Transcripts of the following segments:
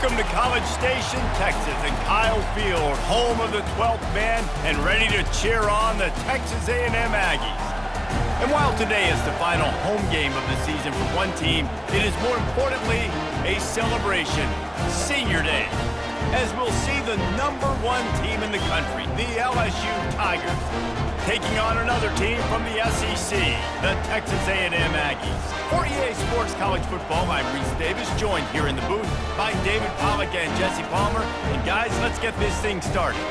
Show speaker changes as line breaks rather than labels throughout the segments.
Welcome to College Station, Texas, and Kyle Field, home of the 12th man, and ready to cheer on the Texas A&M Aggies. And while today is the final home game of the season for one team, it is more importantly a celebration, Senior Day, as we'll see the #1 team in the country, the LSU Tigers, taking on another team from the SEC, the Texas A&M Aggies. For EA Sports College Football, I'm Reese Davis, joined here in the booth by David Pollack and Jesse Palmer. And guys, let's get this thing started.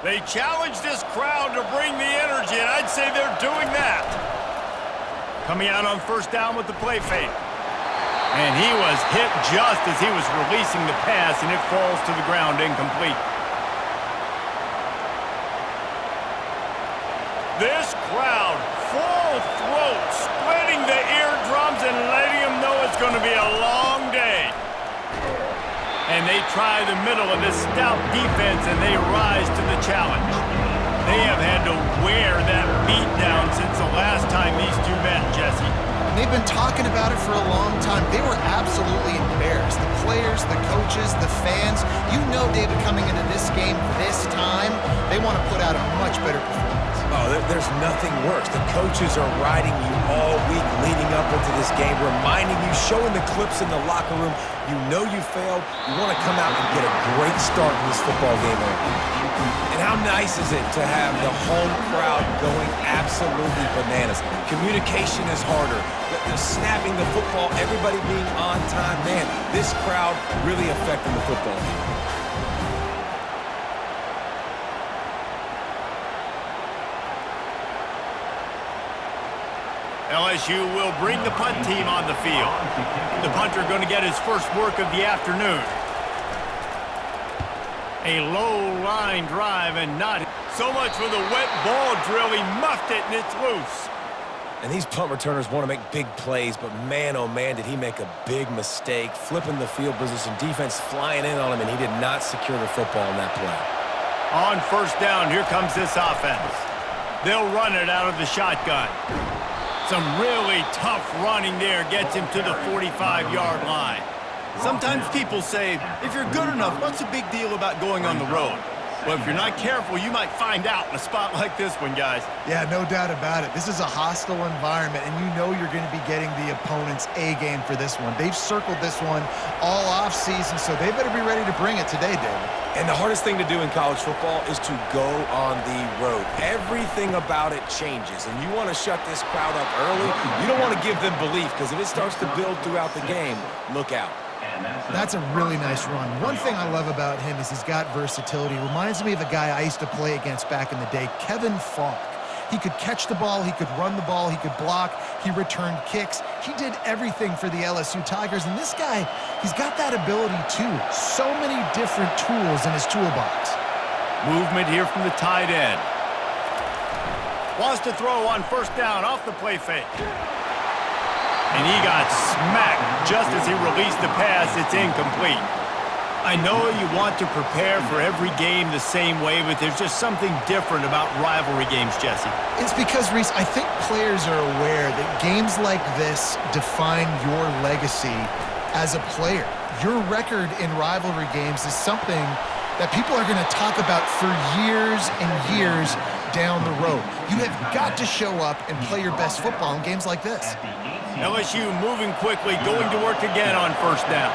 They challenge this crowd to bring the energy, and I'd say they're doing that. Coming out on first down with the play fake. And he was hit just as he was releasing the pass, and it falls to the ground incomplete. This crowd, full throat, splitting the eardrums and letting them know it's going to be a long day. And they try the middle of this stout defense, and they rise to the challenge. They have had to wear that beat down since the last time these two met, Jesse.
And they've been talking about it for a long time. They were absolutely embarrassed. The players, the coaches, the fans. You know, David, coming into this game this time, they want to put out a much better performance.
Oh, there's nothing worse. The coaches are riding you all week leading up into this game, reminding you, showing the clips in the locker room. You know you failed. You want to come out and get a great start in this football game. And how nice is it to have the home crowd going absolutely bananas? Communication is harder. The snapping the football, everybody being on time. Man, this crowd really affecting the football game.
LSU will bring the punt team on the field. The punter going to get his first work of the afternoon. A low line drive and not so much for the wet ball drill. He muffed it and it's loose.
And these punt returners want to make big plays, but man, oh man, did he make a big mistake, flipping the field position, defense flying in on him, and he did not secure the football in that play.
On first down, here comes this offense. They'll run it out of the shotgun. Some really tough running there gets him to the 45-yard line. Sometimes people say, if you're good enough, what's the big deal about going on the road? Well, if you're not careful, you might find out in a spot like this one, guys.
Yeah, no doubt about it. This is a hostile environment, and you know you're going to be getting the opponent's A-game for this one. They've circled this one all off-season, so they better be ready to bring it today, David.
And the hardest thing to do in college football is to go on the road. Everything about it changes, and you want to shut this crowd up early. You don't want to give them belief, because if it starts to build throughout the game, look out.
That's a really nice run. One thing I love about him is he's got versatility. Reminds me of a guy I used to play against back in the day, Kevin Falk. He could catch the ball, he could run the ball, he could block, he returned kicks. He did everything for the LSU Tigers, and this guy, he's got that ability too. So many different tools in his toolbox.
Movement here from the tight end. Wants to throw on first down off the play fake. And he got smacked just as he released the pass. It's incomplete. I know you want to prepare for every game the same way, but there's just something different about rivalry games, Jesse.
It's because, Reese, I think players are aware that games like this define your legacy as a player. Your record in rivalry games is something that people are going to talk about for years and years down the road. You have got to show up and play your best football in games like this.
LSU moving quickly, going to work again on first down.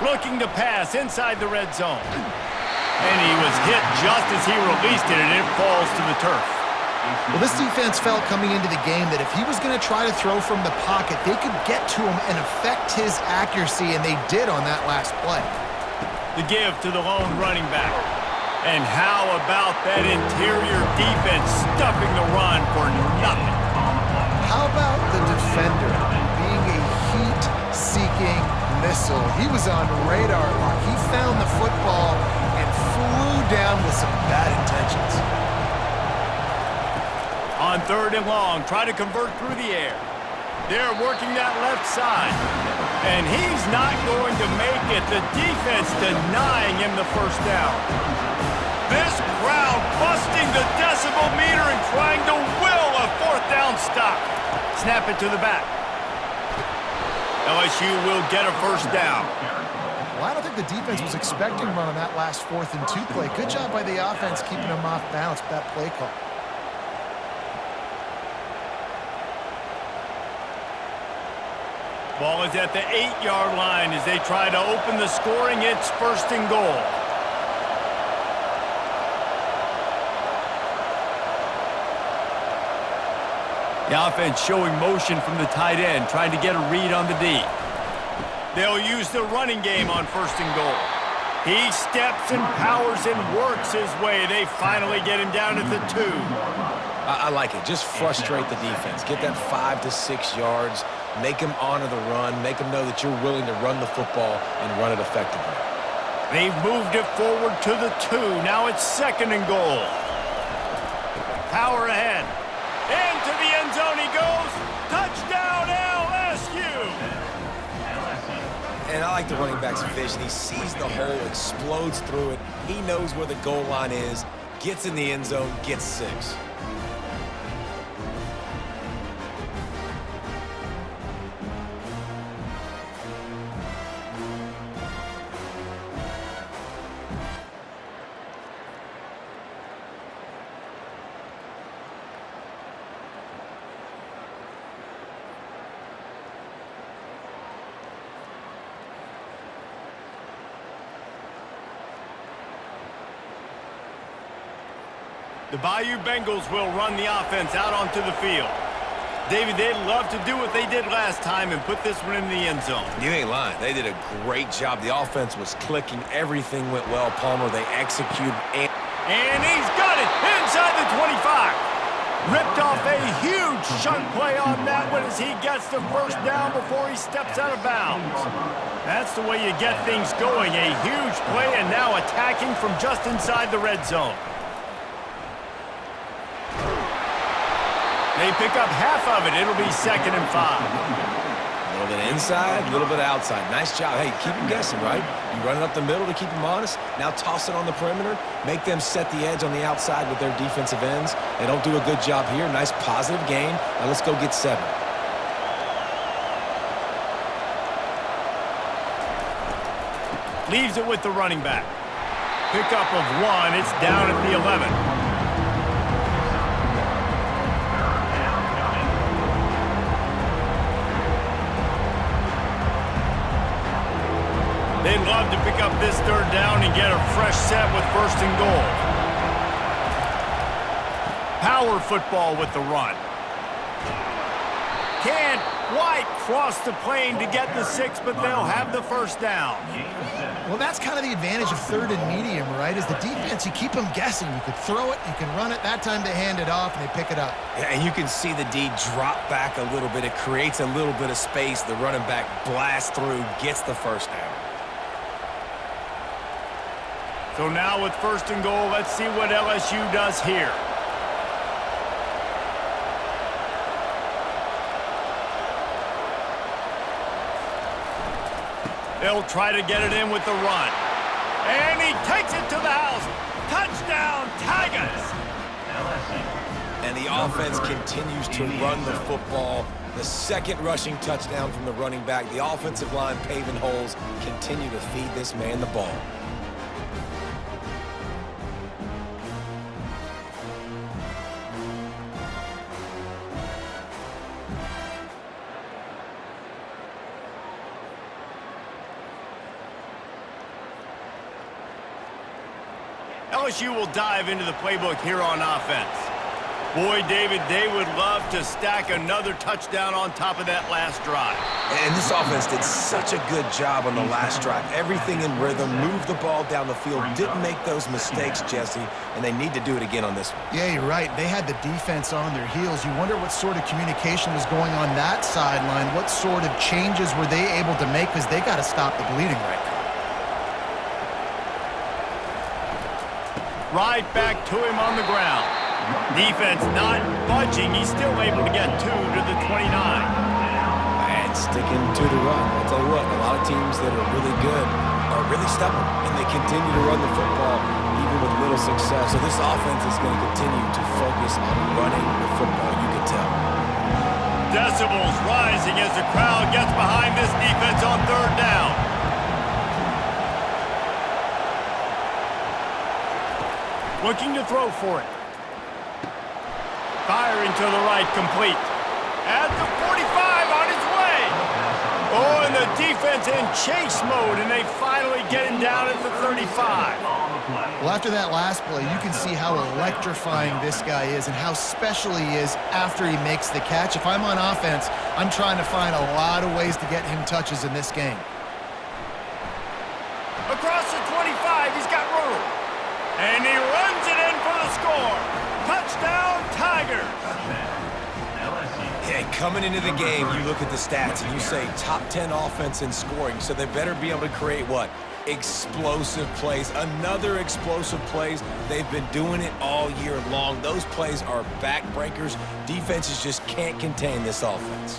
looking to pass inside the red zone. And he was hit just as he released it, and it falls to the turf.
Well, this defense felt coming into the game that if he was going to try to throw from the pocket, they could get to him and affect his accuracy, and they did on that last play.
The give to the lone running back. And how about that interior defense stuffing the run for nothing?
How about the defender being a heat-seeking missile? He was on radar lock. He found the football and flew down with some bad intentions.
On 3rd and long, try to convert through the air. They're working that left side. And he's not going to make it. The defense denying him the first down. This crowd busting the decibel meter and trying to will a 4th down stop. Snap it to the back. LSU will get a first down.
Well, I don't think the defense was expecting run on that last 4th and 2 play. Good job by the offense keeping them off balance with that play call.
Ball is at the 8-yard line as they try to open the scoring. It's 1st and goal. The offense showing motion from the tight end, trying to get a read on the D. They'll use the running game on 1st and goal. He steps and powers and works his way. They finally get him down at the 2.
I like it. Just frustrate the defense. Get that 5 to 6 yards. Make them honor the run. Make them know that you're willing to run the football and run it effectively.
They've moved it forward to the 2. Now it's 2nd and goal. Power ahead. Into the end zone he goes. Touchdown LSU.
And I like the running back's vision. He sees the hole, explodes through it. He knows where the goal line is, gets in the end zone, gets 6.
The Bayou Bengals will run the offense out onto the field. David, they'd love to do what they did last time and put this one in the end zone.
You ain't lying. They did a great job. The offense was clicking. Everything went well, Palmer. They executed.
And he's got it inside the 25. Ripped off a huge chunk play on that one as he gets the first down before he steps out of bounds. That's the way you get things going. A huge play and now attacking from just inside the red zone. They pick up half of it. It'll be 2nd and 5.
A little bit inside, a little bit outside. Nice job. Hey, keep them guessing, right? You run it up the middle to keep them honest. Now toss it on the perimeter. Make them set the edge on the outside with their defensive ends. They don't do a good job here. Nice positive gain. Now let's go get 7.
Leaves it with the running back. Pickup of 1. It's down at the 11. They'd love to pick up this 3rd down and get a fresh set with 1st and goal. Power football with the run. Can't quite cross the plane to get the 6, but they'll have the first down.
Well, that's kind of the advantage of 3rd and medium, right? Is the defense, you keep them guessing. You could throw it, you can run it. That time they hand it off and they pick it up.
Yeah, and you can see the D drop back a little bit. It creates a little bit of space. The running back blasts through, gets the first down.
So now with 1st and goal, let's see what LSU does here. They'll try to get it in with the run. And he takes it to the house. Touchdown, Tigers!
And the offense continues to run the football. The 2nd rushing touchdown from the running back. The offensive line paving holes. Continue to feed this man the ball.
LSU will dive into the playbook here on offense. Boy, David, they would love to stack another touchdown on top of that last drive.
And this offense did such a good job on the last drive. Everything in rhythm, moved the ball down the field, didn't make those mistakes, Jesse, and they need to do it again on this one.
Yeah, you're right. They had the defense on their heels. You wonder what sort of communication was going on that sideline. What sort of changes were they able to make, because they got to stop the bleeding right now.
Right back to him on the ground. Defense not budging. He's still able to get 2 to the 29.
And sticking to the run. I'll tell you what, a lot of teams that are really good are really stubborn, and they continue to run the football even with little success. So this offense is going to continue to focus on running the football, you can tell.
Decibels rising as the crowd gets behind this defense on 3rd down. Looking to throw for it. Firing to the right, complete. At the 45, on his way. Oh, and the defense in chase mode, and they finally get him down at the 35.
Well, after that last play, you can see how electrifying this guy is and how special he is after he makes the catch. If I'm on offense, I'm trying to find a lot of ways to get him touches in this game.
Across the 25, he's got room. And he runs it in for the score. Touchdown, Tigers.
Yeah, coming into the game, you look at the stats and you say top 10 offense in scoring, so they better be able to create what? Explosive plays. Another explosive plays. They've been doing it all year long. Those plays are backbreakers. Defenses just can't contain this offense.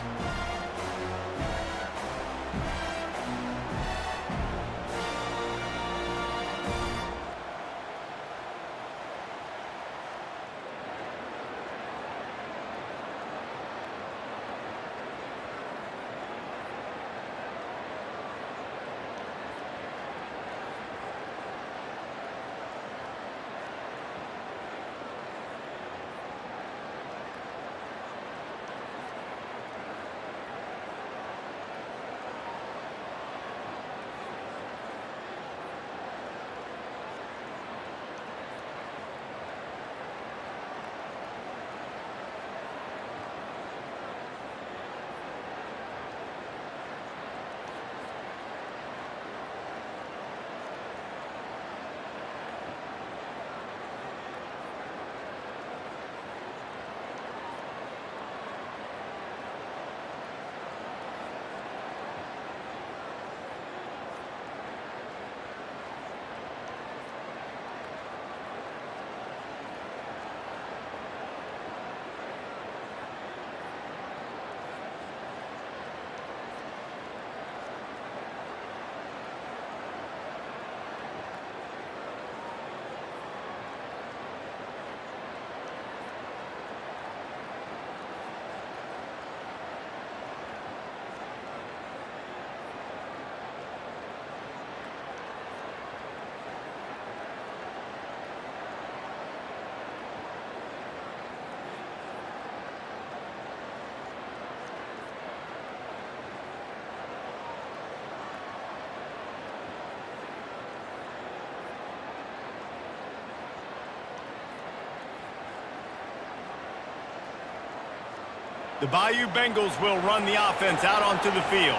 The Bayou Bengals will run the offense out onto the field.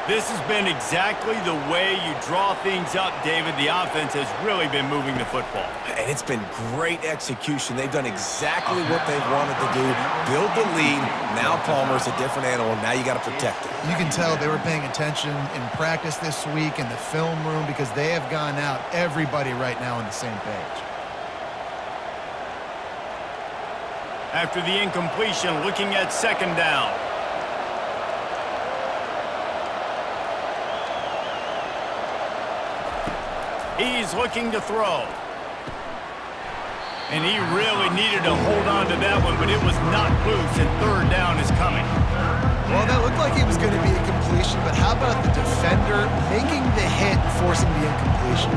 This has been exactly the way you draw things up, David. The offense has really been moving the football.
And it's been great execution. They've done exactly what they've wanted to do. Build the lead. Now Palmer's a different animal. Now you got to protect it.
You can tell they were paying attention in practice this week in the film room, because they have gone out, everybody right now on the same page.
After the incompletion, looking at 2nd down. He's looking to throw. And he really needed to hold on to that one, but it was not loose, and 3rd down is coming.
Well, that looked like it was going to be a completion, but how about the defender making the hit and forcing the incompletion?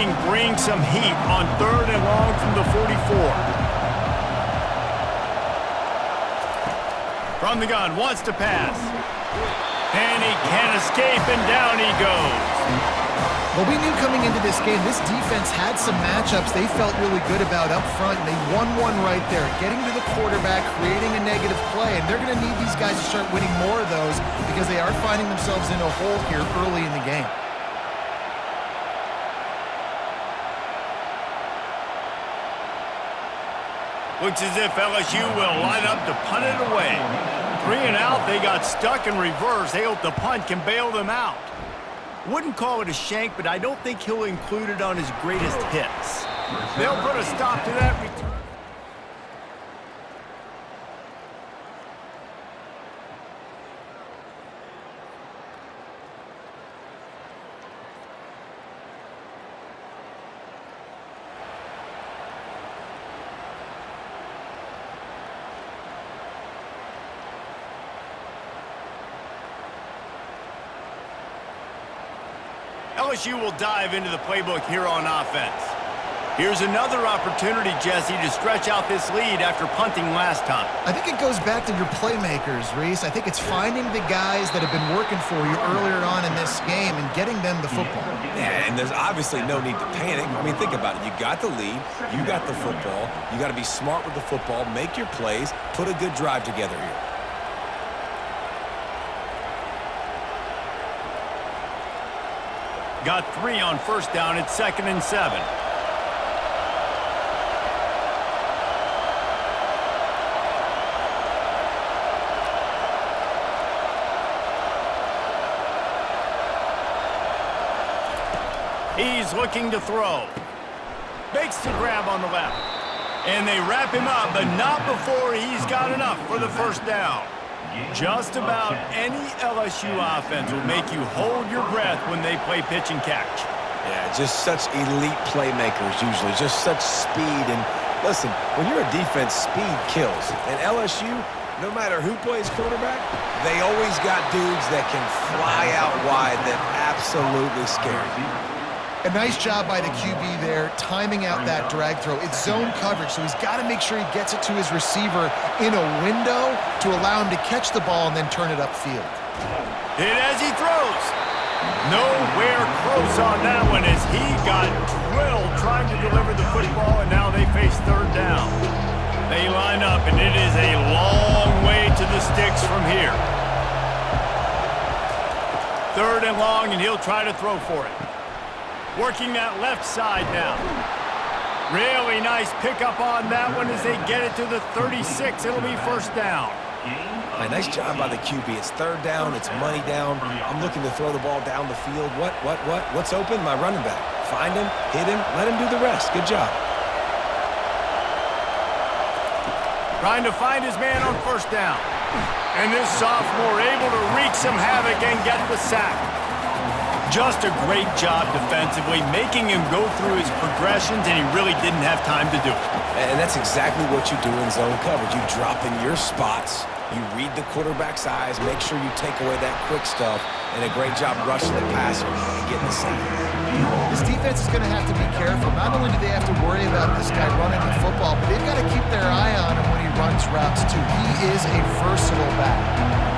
can bring some heat on 3rd and long from the 44. From the gun, wants to pass. And he can't escape, and down he goes.
Well, we knew coming into this game, this defense had some matchups they felt really good about up front, and they won one right there, getting to the quarterback, creating a negative play, and they're going to need these guys to start winning more of those because they are finding themselves in a hole here early in the game.
Looks as if LSU will line up to punt it away. 3 and out, they got stuck in reverse. They hope the punt can bail them out. Wouldn't call it a shank, but I don't think he'll include it on his greatest hits. They'll put a stop to that return. LSU will dive into the playbook here on offense. Here's another opportunity, Jesse, to stretch out this lead after punting last time.
I think it goes back to your playmakers, Reese. I think it's finding the guys that have been working for you earlier on in this game and getting them the football.
Yeah, and there's obviously no need to panic. I mean, think about it. You got the lead. You got the football. You got to be smart with the football, make your plays, put a good drive together here.
Got 3 on 1st down. It's 2nd and 7. He's looking to throw. Makes the grab on the left. And they wrap him up, but not before he's got enough for the 1st down. Just about any LSU offense will make you hold your breath when they play pitch and catch.
Yeah, just such elite playmakers usually, just such speed. And listen, when you're a defense, speed kills. And LSU, no matter who plays quarterback, they always got dudes that can fly out wide that absolutely scare you.
A nice job by the QB there, timing out that drag throw. It's zone coverage, so he's got to make sure he gets it to his receiver in a window to allow him to catch the ball and then turn it upfield.
Hit as he throws. Nowhere close on that one as he got drilled trying to deliver the football, and now they face 3rd down. They line up, and it is a long way to the sticks from here. 3rd and long, and he'll try to throw for it. Working that left side now. Really nice pickup on that one as they get it to the 36. It'll be 1st down.
Nice job by the QB. It's 3rd down. It's money down. I'm looking to throw the ball down the field. What's open? My running back. Find him, hit him, let him do the rest. Good job.
Trying to find his man on 1st down. And this sophomore able to wreak some havoc and get the sack. Just a great job defensively, making him go through his progressions, and he really didn't have time to do it.
And that's exactly what you do in zone coverage. You drop in your spots, you read the quarterback's eyes, make sure you take away that quick stuff, and a great job rushing the passer and getting the sack.
This defense is going to have to be careful. Not only do they have to worry about this guy running the football, but they've got to keep their eye on him when he runs routes, too. He is a versatile back.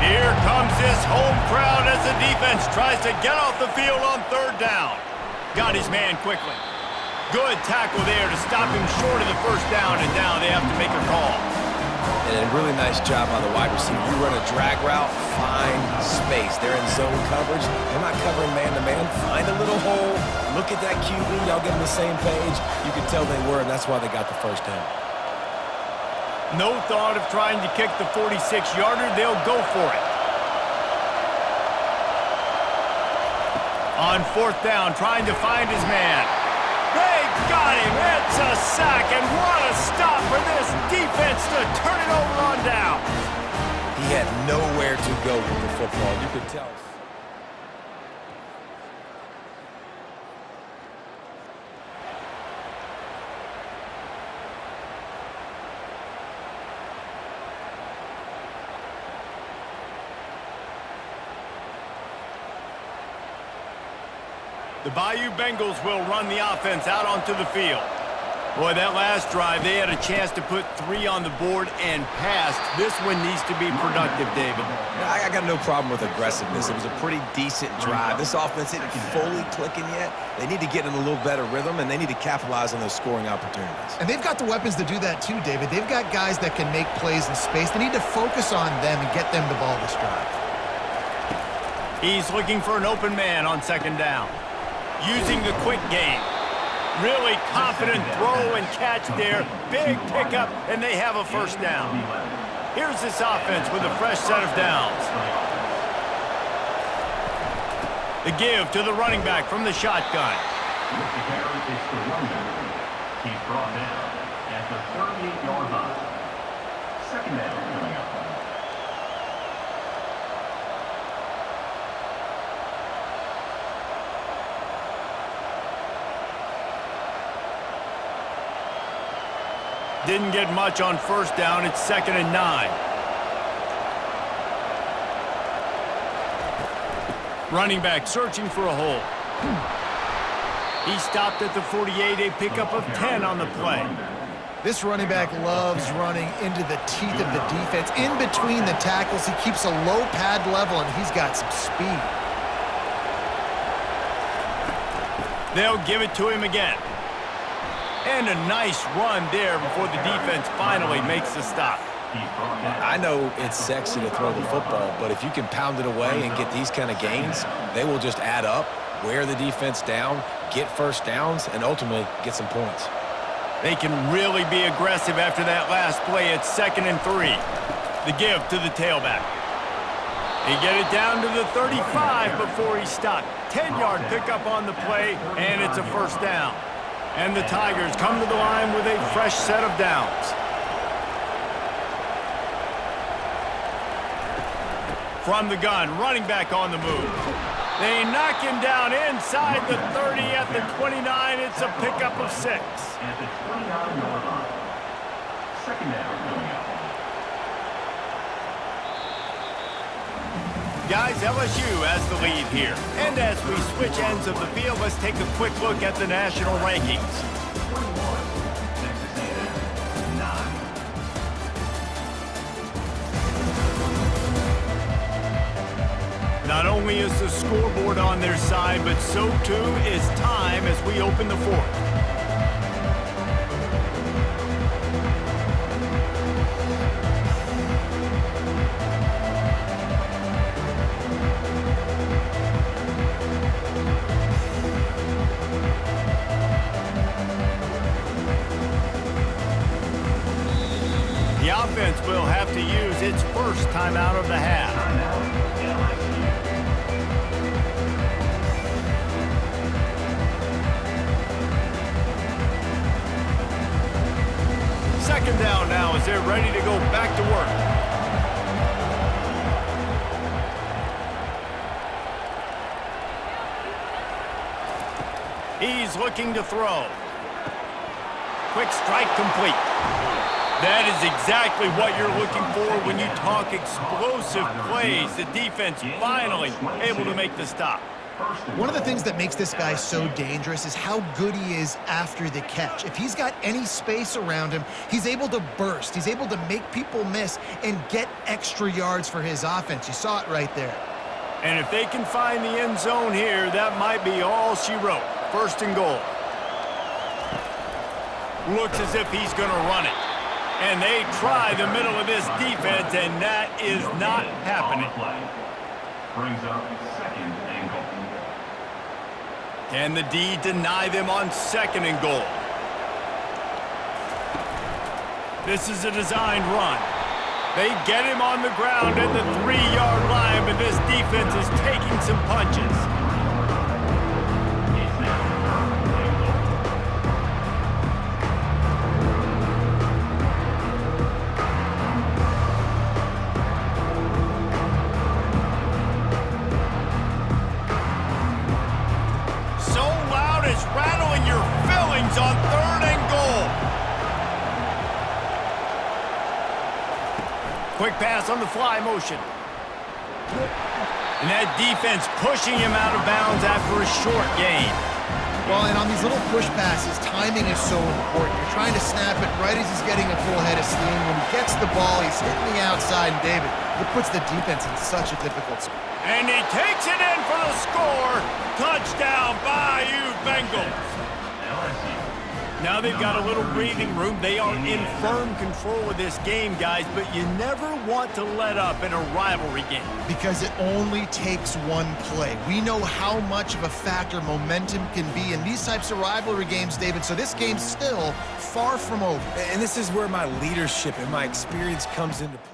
Here comes this home crowd as the defense tries to get off the field on 3rd down. Got his man quickly. Good tackle there to stop him short of the 1st down, and now they have to make a call.
And a really nice job by the wide receiver. You run a drag route, find space. They're in zone coverage. They're not covering man-to-man. Find a little hole. Look at that QB. Y'all get on the same page. You can tell they were, and that's why they got the 1st down.
No thought of trying to kick the 46-yarder. They'll go for it. On 4th down, trying to find his man. They got him. It's a sack, and what a stop for this defense to turn it over on down.
He had nowhere to go with the football. You could tell.
The Bayou Bengals will run the offense out onto the field. Boy, that last drive, they had a chance to put 3 on the board and passed. This one needs to be productive, David.
I got no problem with aggressiveness. It was a pretty decent drive. This offense isn't fully clicking yet. They need to get in a little better rhythm, and they need to capitalize on those scoring opportunities.
And they've got the weapons to do that too, David. They've got guys that can make plays in space. They need to focus on them and get them the ball this drive.
He's looking for an open man on second down. Using the quick game. Really confident throw and catch there. Big pickup, and they have a first down. Here's this offense with a fresh set of downs. The give to the running back from the shotgun.
He's brought down at the 38-yard line. Second down coming up.
Didn't get much on first down. It's 2nd and 9. Running back searching for a hole. He stopped at the 48, a pickup of 10 on the play.
This running back loves running into the teeth of the defense. In between the tackles, he keeps a low pad level, and he's got some speed.
They'll give it to him again. And a nice run there before the defense finally makes the stop.
I know it's sexy to throw the football, but if you can pound it away and get these kind of gains, they will just add up, wear the defense down, get first downs, and ultimately get some points.
They can really be aggressive after that last play. It's 2nd and 3. The give to the tailback. They get it down to the 35 before he stopped. 10-yard pickup on the play, and it's a first down. And the Tigers come to the line with a fresh set of downs. From the gun, running back on the move. They knock him down inside the 30 at the 29. It's a pickup of 6.
At the 29-yard line. Second down coming up.
Guys, LSU has the lead here. And as we switch ends of the field, let's take a quick look at the national rankings.
21, Texas A&M, 9.
Not only is the scoreboard on their side, but so too is time as we open the 4th. The offense will have to use its first timeout of the half. Second down now as they're ready to go back to work. He's looking to throw. Quick strike complete. That is exactly what you're looking for when you talk explosive plays. The defense finally able to make the stop.
One of the things that makes this guy so dangerous is how good he is after the catch. If he's got any space around him, he's able to burst. He's able to make people miss and get extra yards for his offense. You saw it right there.
And if they can find the end zone here, that might be all she wrote. 1st and goal. Looks as if he's going to run it. And they try the middle of this defense, and that is not happening.
Brings up 2nd and goal.
Can the D deny them on 2nd and goal? This is a designed run. They get him on the ground at the 3-yard line, but this defense is taking some punches. Rattling your fillings on 3rd and goal. Quick pass on the fly motion. And that defense pushing him out of bounds after a short gain.
Well, and on these little push passes, timing is so important. You're trying to snap it right as he's getting a full head of steam. When he gets the ball, he's hitting the outside, and David, it puts the defense in such a difficult spot.
And he takes it in for the score. Touchdown, Bayou Bengals. Now they've got a little breathing room. They are in firm control of this game, guys, but you never want to let up in a rivalry game.
Because it only takes one play. We know how much of a factor momentum can be in these types of rivalry games, David, so this game's still far from over.
And this is where my leadership and my experience comes into play.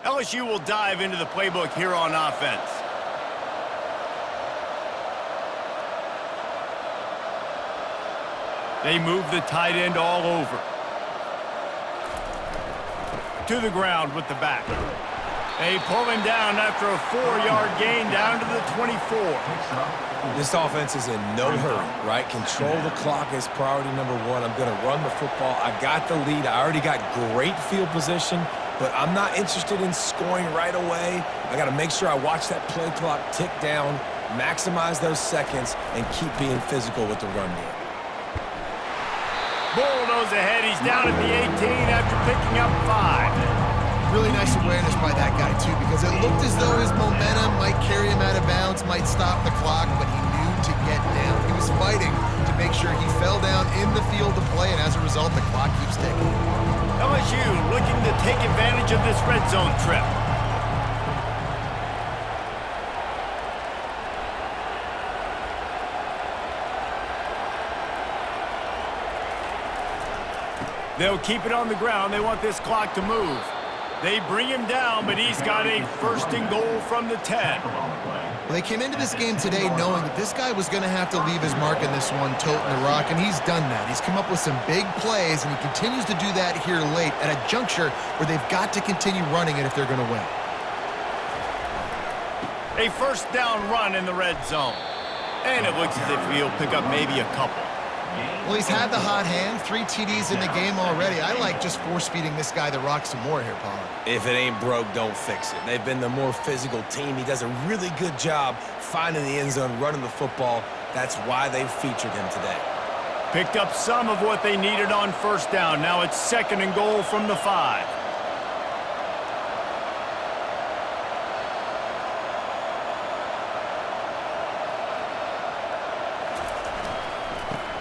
LSU will dive into the playbook here on offense. They move the tight end all over. To the ground with the back. They pull him down after a 4-yard gain down to the 24.
This offense is in no hurry, right? Control the clock is priority number one. I'm going to run the football. I got the lead. I already got great field position, but I'm not interested in scoring right away. I got to make sure I watch that play clock tick down, maximize those seconds, and keep being physical with the run game.
Bulldoze ahead. He's down at the 18 after picking up 5.
Really nice awareness by that guy, too, because it looked as though his momentum might carry him out of bounds, might stop the clock, but he knew to get down. He was fighting to make sure he fell down in the field to play, and as a result, the clock keeps ticking.
LSU looking to take advantage of this red zone trip. They'll keep it on the ground. They want this clock to move. They bring him down, but he's got a 1st and goal from the 10.
Well, they came into this game today knowing that this guy was going to have to leave his mark in this one, toting the rock, and he's done that. He's come up with some big plays, and he continues to do that here late at a juncture where they've got to continue running it if they're going to win.
A 1st down run in the red zone. And it looks as if he'll pick up maybe a couple.
Well, he's had the hot hand, 3 TDs in the game already. I like just force-feeding this guy the rock some more here, Pollard.
If it ain't broke, don't fix it. They've been the more physical team. He does a really good job finding the end zone, running the football. That's why they've featured him today.
Picked up some of what they needed on 1st down. Now it's 2nd and goal from the 5.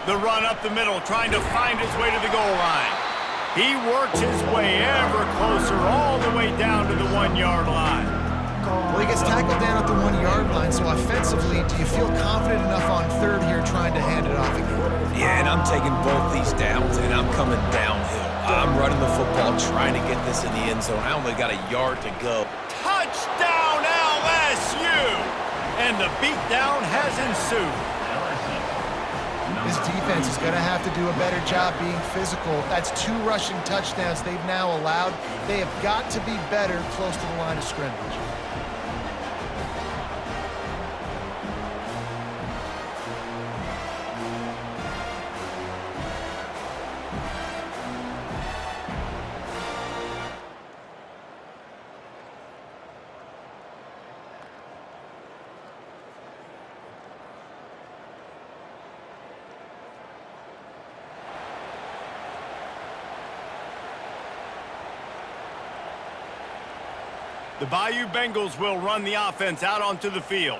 The run up the middle, trying to find his way to the goal line. He works his way ever closer, all the way down to the 1-yard line.
Well, he gets tackled down at the 1-yard line, so offensively, do you feel confident enough on 3rd here trying to hand it off again?
Yeah, and I'm taking both these downs, and I'm coming downhill. I'm running the football, trying to get this in the end zone. I only got a yard to go.
Touchdown, LSU! And the beatdown has ensued.
This defense is going to have to do a better job being physical. That's 2 rushing touchdowns they've now allowed. They have got to be better close to the line of scrimmage.
The Bayou Bengals will run the offense out onto the field.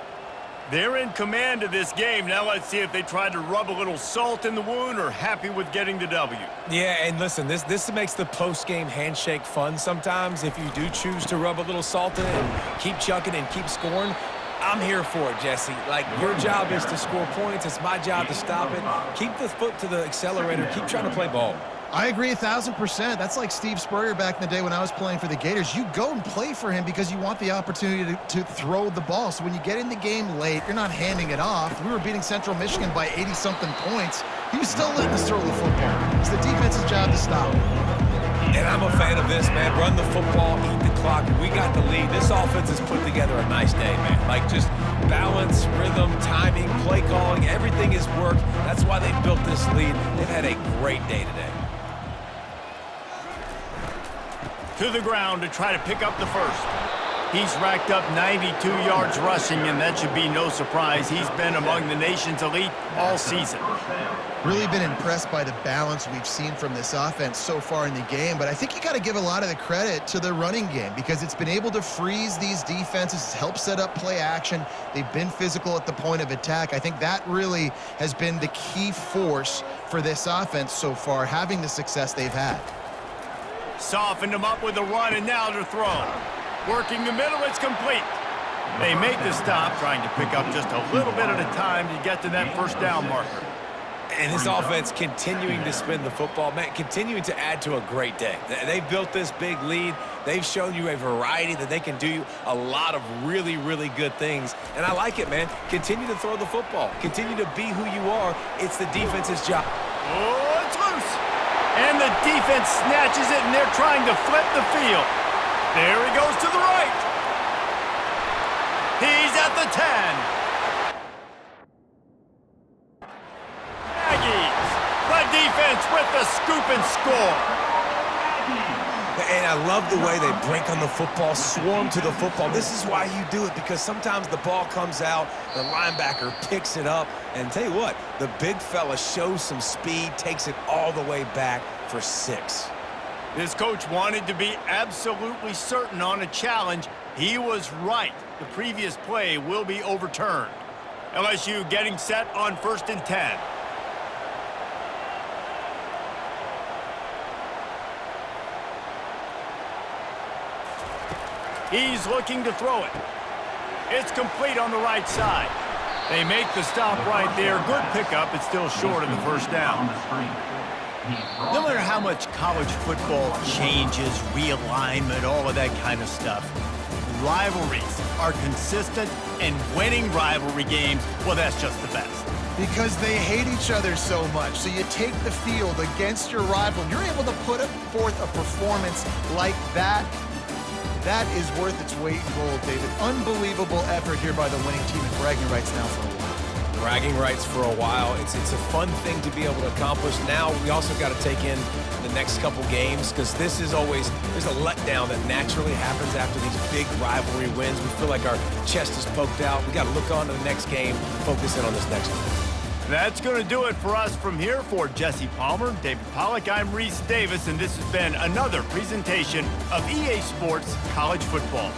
They're in command of this game. Now let's see if they try to rub a little salt in the wound or happy with getting the W.
Yeah, and listen, this makes the post-game handshake fun sometimes. If you do choose to rub a little salt in and keep chucking and keep scoring, I'm here for it, Jesse. Like, your job is to score points. It's my job to stop it. Keep the foot to the accelerator. Keep trying to play ball.
I agree 1,000%. That's like Steve Spurrier back in the day when I was playing for the Gators. You go and play for him because you want the opportunity to throw the ball. So when you get in the game late, you're not handing it off. We were beating Central Michigan by 80-something points. He was still letting us throw the football. It's the defense's job to stop him.
And I'm a fan of this, man. Run the football, eat the clock. We got the lead. This offense has put together a nice day, man. Like just balance, rhythm, timing, play calling, everything has worked. That's why they built this lead. They've had a great day today.
To the ground to try to pick up the first. He's racked up 92 yards rushing, and that should be no surprise. He's been among the nation's elite all season.
Really been impressed by the balance we've seen from this offense so far in the game, but I think you got to give a lot of the credit to the running game because it's been able to freeze these defenses, help set up play action. They've been physical at the point of attack. I think that really has been the key force for this offense so far, having the success they've had.
Softened him up with a run, and now to throw. Working the middle, it's complete. They make the stop, trying to pick up just a little bit at a time to get to that first down marker.
And this offense continuing to spin the football, man, continuing to add to a great day. They've built this big lead. They've shown you a variety that they can do a lot of really, really good things. And I like it, man. Continue to throw the football. Continue to be who you are. It's the defense's job.
Oh, it's loose. And the defense snatches it, and they're trying to flip the field. There he goes to the right. He's at the 10. Defense with the scoop and score.
And I love the way they break on the football, swarm to the football. This is why you do it, because sometimes the ball comes out, the linebacker picks it up, and tell you what, the big fella shows some speed, takes it all the way back for 6.
This coach wanted to be absolutely certain on a challenge. He was right. The previous play will be overturned. LSU getting set on 1st and 10. He's looking to throw it. It's complete on the right side. They make the stop right there. Good pickup. It's still short of the first down. No matter how much college football changes, realignment, all of that kind of stuff, rivalries are consistent, and winning rivalry games, well, that's just the best.
Because they hate each other so much. So you take the field against your rival, and you're able to put forth a performance like that. That is worth its weight in gold, David. Unbelievable effort here by the winning team, and bragging rights now for a while.
Bragging rights for a while. It's a fun thing to be able to accomplish. Now we also got to take in the next couple games, because this is always, there's a letdown that naturally happens after these big rivalry wins. We feel like our chest is poked out. We got to look on to the next game, focus in on this next one.
That's going to do it for us from here. For Jesse Palmer, David Pollack, I'm Reese Davis, and this has been another presentation of EA Sports College Football.